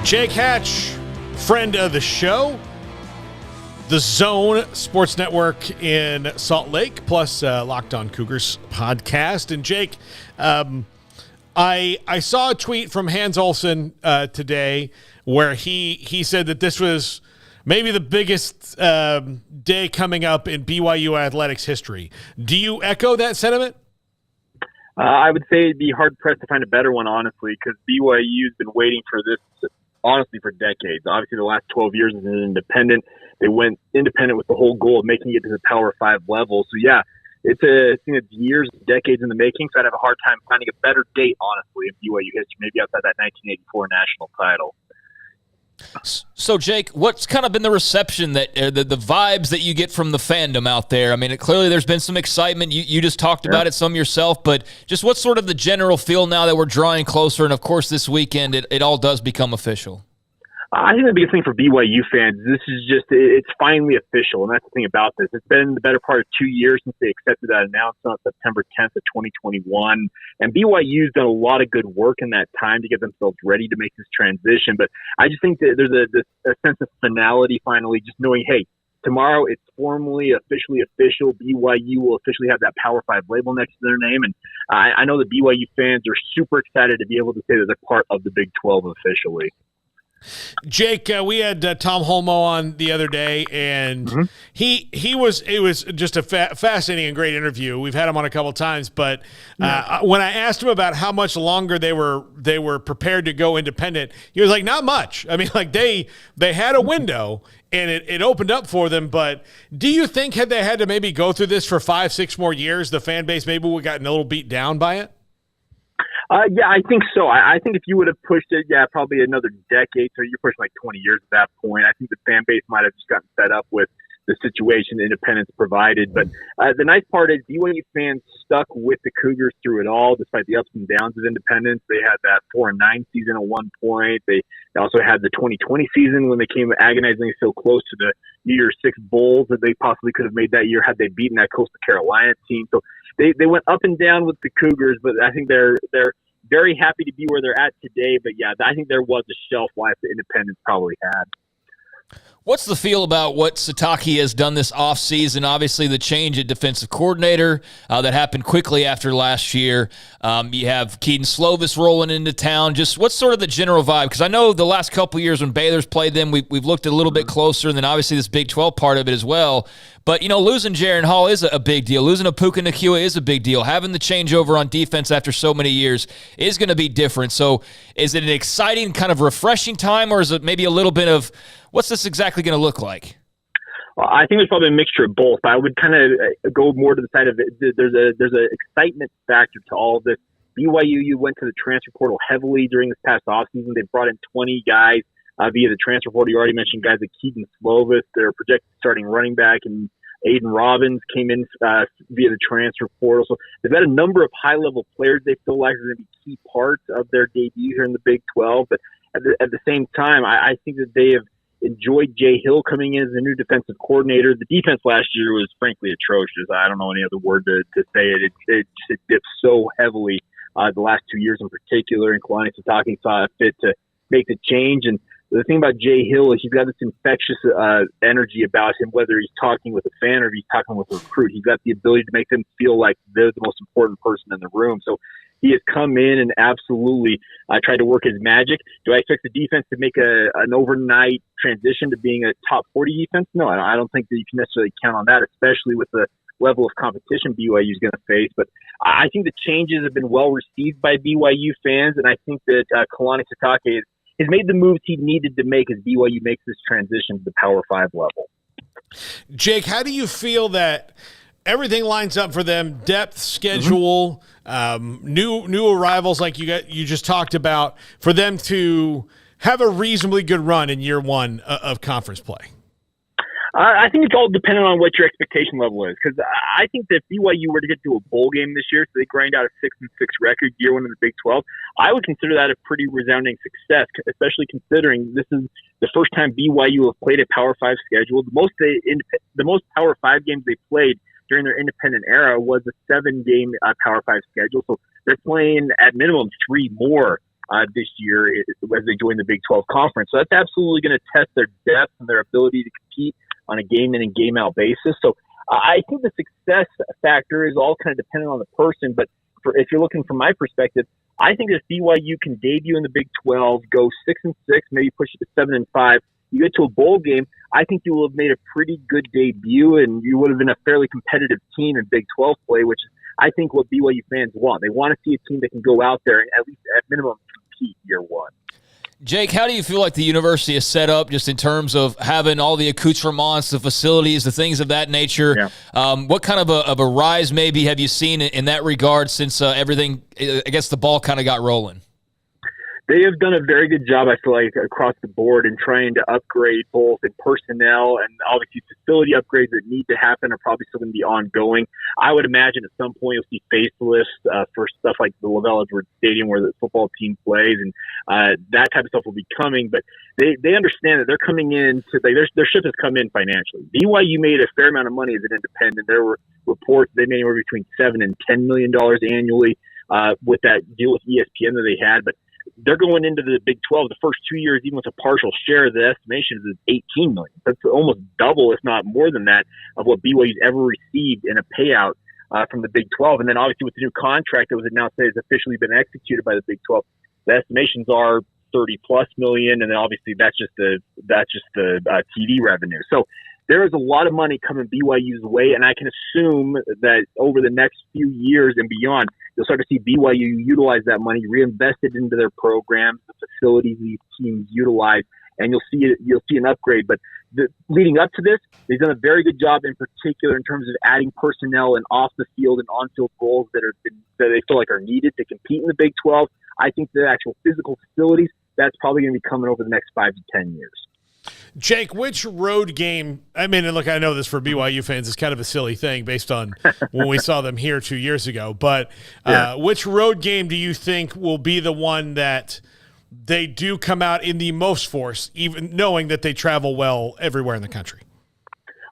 Jake Hatch, friend of the show, the Zone Sports Network in Salt Lake, plus Locked On Cougars podcast. And Jake, I saw a tweet from Hans Olsen today where he said that this was maybe the biggest day coming up in BYU athletics history. Do you echo that sentiment? I would say it'd be hard-pressed to find a better one, honestly, because BYU's been waiting for this, honestly, for decades. Obviously, the last 12 years as an independent, they went independent with the whole goal of making it to the Power 5 level. So, yeah, it's a thing that's years, decades in the making, so I'd have a hard time finding a better date, honestly, in BYU history, maybe outside that 1984 national title. So, Jake, what's kind of been the reception, that the vibes that you get from the fandom out there? I mean, clearly there's been some excitement. You just talked about it some yourself, but just what's sort of the general feel now that we're drawing closer, and, of course, this weekend it all does become official? I think the biggest thing for BYU fans, this is just, it's finally official, and that's the thing about this. It's been the better part of 2 years since they accepted that announcement on September 10th of 2021, and BYU's done a lot of good work in that time to get themselves ready to make this transition, but I just think that there's a sense of finality finally, just knowing, hey, tomorrow it's formally, officially official. BYU will officially have that Power 5 label next to their name, and I know that BYU fans are super excited to be able to say that they're part of the Big 12 officially. Jake, we had Tom Holmoe on the other day, and it was just a fascinating and great interview. We've had him on a couple of times, but when I asked him about how much longer they were prepared to go independent, he was like, not much. I mean, like they had a window, and it opened up for them. But do you think had they had to maybe go through this for 5-6 more years, the fan base maybe would have gotten a little beat down by it? Yeah, I think so. I think if you would have pushed it, probably another decade, so you're pushing like 20 years at that point, I think the fan base might have just gotten fed up with the situation independence provided. But the nice part is BYU fans stuck with the Cougars through it all, despite the ups and downs of independence. They had that 4-9 season at one point. They also had the 2020 season when they came agonizingly so close to the New Year's Six Bowls that they possibly could have made that year had they beaten that Coastal Carolina team. So they went up and down with the Cougars, but I think they're very happy to be where they're at today. But yeah, I think there was a shelf life that independence probably had. What's the feel about what Satake has done this offseason? Obviously, the change at defensive coordinator that happened quickly after last year. You have Kedon Slovis rolling into town. Just what's sort of the general vibe? Because I know the last couple of years when Baylor's played them, we've looked a little bit closer, and then obviously this Big 12 part of it as well. But, losing Jaron Hall is a big deal. Losing Apuka Nakua is a big deal. Having the changeover on defense after so many years is going to be different. So is it an exciting, kind of refreshing time, or is it maybe a little bit of, what's this exactly going to look like? Well, I think there's probably a mixture of both. I would kind of go more to the side of it. There's an excitement factor to all of this. BYU went to the transfer portal heavily during this past offseason. They brought in 20 guys via the transfer portal. You already mentioned guys like Kedon Slovis, their projected starting running back, and Aiden Robbins came in via the transfer portal. So they've got a number of high-level players they feel like are going to be key parts of their debut here in the Big 12. But at the same time, I think that they have enjoyed Jay Hill coming in as the new defensive coordinator. The defense last year was frankly atrocious. I don't know any other word to say it. It dipped so heavily the last 2 years in particular, and Kalani Sitake saw it fit to make the change. And the thing about Jay Hill is he's got this infectious energy about him, whether he's talking with a fan or if he's talking with a recruit. He's got the ability to make them feel like they're the most important person in the room. So he has come in and absolutely tried to work his magic. Do I expect the defense to make an overnight transition to being a top 40 defense? No, I don't think that you can necessarily count on that, especially with the level of competition BYU is going to face. But I think the changes have been well received by BYU fans, and I think that Kalani Sitake has made the moves he needed to make as BYU makes this transition to the Power 5 level. Jake, how do you feel that everything lines up for them? Depth, schedule, new arrivals like you just talked about, for them to have a reasonably good run in year one of conference play? I think it's all dependent on what your expectation level is, because I think that if BYU were to get to a bowl game this year, so they grind out a 6-6 record year one in the Big 12, I would consider that a pretty resounding success, especially considering this is the first time BYU have played a Power 5 schedule. The most Power 5 games they played during their independent era was a 7-game Power 5 schedule, so they're playing at minimum 3 more this year as they join the Big 12 Conference. So that's absolutely going to test their depth and their ability to compete on a game-in and game-out basis. So I think the success factor is all kind of dependent on the person. But if you're looking from my perspective, I think if BYU can debut in the Big 12, go 6-6, maybe push it to 7-5, you get to a bowl game, I think you will have made a pretty good debut, and you would have been a fairly competitive team in Big 12 play, which is, I think, what BYU fans want. They want to see a team that can go out there and at least at minimum compete year one. Jake, how do you feel like the university is set up just in terms of having all the accoutrements, the facilities, the things of that nature? Yeah. What kind of a rise maybe have you seen in that regard since everything, I guess the ball kind of got rolling? They have done a very good job, I feel like, across the board in trying to upgrade both in personnel and obviously facility upgrades that need to happen are probably still going to be ongoing. I would imagine at some point you'll see facelifts for stuff like the LaVell Edwards Stadium where the football team plays, and that type of stuff will be coming. But they understand that they're coming in to their ship has come in financially. BYU made a fair amount of money as an independent. There were reports they made anywhere between $7 and $10 million annually with that deal with ESPN that they had, but they're going into the Big 12 the first 2 years, even with a partial share. The estimation is $18 million. That's almost double, if not more than that, of what BYU's ever received in a payout from the Big 12. And then obviously with the new contract that was announced that has officially been executed by the Big 12, the estimations are 30+ million, and then obviously that's just the TV revenue. So there is a lot of money coming BYU's way, and I can assume that over the next few years and beyond, you'll start to see BYU utilize that money, reinvest it into their programs, the facilities these teams utilize, and you'll see an upgrade. But leading up to this, they've done a very good job, in particular in terms of adding personnel and off the field and on field roles that they feel like are needed to compete in the Big 12. I think the actual physical facilities, that's probably going to be coming over the next 5 to 10 years. Jake, which road game – I mean, and look, I know this for BYU fans is kind of a silly thing based on when we saw them here 2 years ago, but which road game do you think will be the one that they do come out in the most force, even knowing that they travel well everywhere in the country?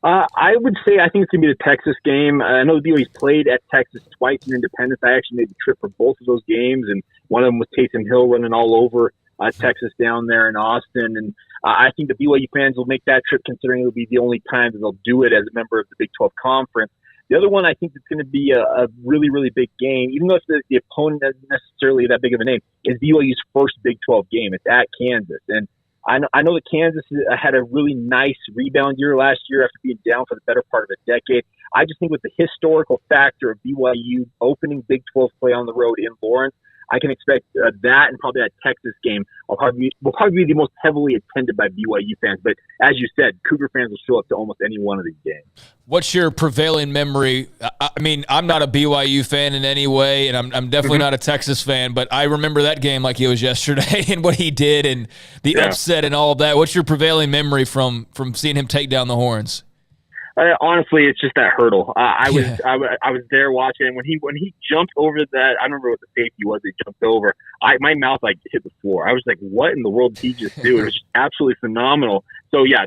I would say I think it's going to be the Texas game. I know BYU's played at Texas twice in Independence. I actually made the trip for both of those games, and one of them was Taysom Hill running all over Texas down there in Austin. And I think the BYU fans will make that trip, considering it'll be the only time that they'll do it as a member of the Big 12 Conference. The other one I think is going to be a really, really big game, even though the opponent isn't necessarily that big of a name, is BYU's first Big 12 game. It's at Kansas. And I know that Kansas had a really nice rebound year last year after being down for the better part of a decade. I just think with the historical factor of BYU opening Big 12 play on the road in Lawrence, I can expect that, and probably that Texas game will probably be the most heavily attended by BYU fans. But as you said, Cougar fans will show up to almost any one of these games. What's your prevailing memory? I mean, I'm not a BYU fan in any way, and I'm definitely not a Texas fan, but I remember that game like it was yesterday and what he did and the upset and all of that. What's your prevailing memory from seeing him take down the horns? Honestly, it's just that hurdle. I was there watching, and when he jumped over that, I don't remember what the safety was. He jumped over. My mouth hit the floor. I was like, "What in the world did he just do?" It was just absolutely phenomenal. So yeah,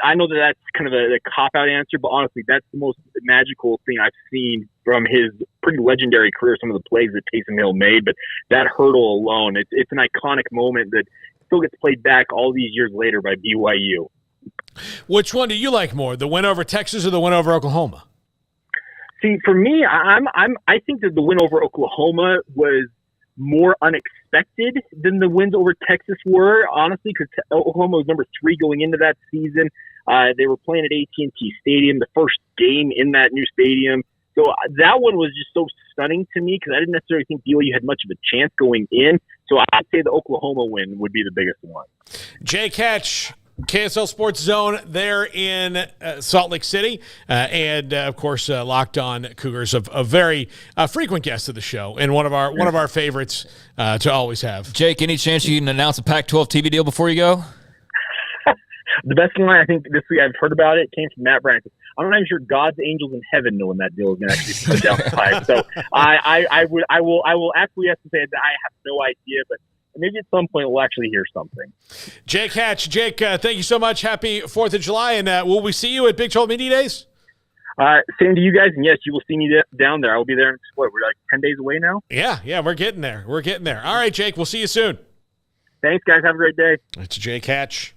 I know that's kind of a cop-out answer, but honestly, that's the most magical thing I've seen from his pretty legendary career. Some of the plays that Taysom Hill made, but that hurdle alone, it's an iconic moment that still gets played back all these years later by BYU. Which one do you like more, the win over Texas or the win over Oklahoma? See, for me, I think that the win over Oklahoma was more unexpected than the wins over Texas were, honestly, because Oklahoma was number 3 going into that season. They were playing at AT&T Stadium, the first game in that new stadium. So that one was just so stunning to me because I didn't necessarily think BYU had much of a chance going in. So I'd say the Oklahoma win would be the biggest one. Jake Hatch, KSL Sports Zone there in Salt Lake City, and of course Locked On Cougars, a very frequent guest of the show, and one of our favorites to always have. Jake, any chance you can announce a Pac-12 TV deal before you go? The best line I think this week I've heard about it came from Matt Bryant. I'm not even sure God's angels in heaven know when that deal is going to actually put down the pipe. So I will acquiesce and say that I have no idea, but maybe at some point we'll actually hear something. Jake Hatch. Jake, thank you so much. Happy 4th of July. And will we see you at Big 12 Media Days? Same to you guys, and yes, you will see me down there. I will be there in we're like 10 days away now. Yeah, we're getting there. All right, Jake, we'll see you soon. Thanks, guys. Have a great day. It's Jake Hatch.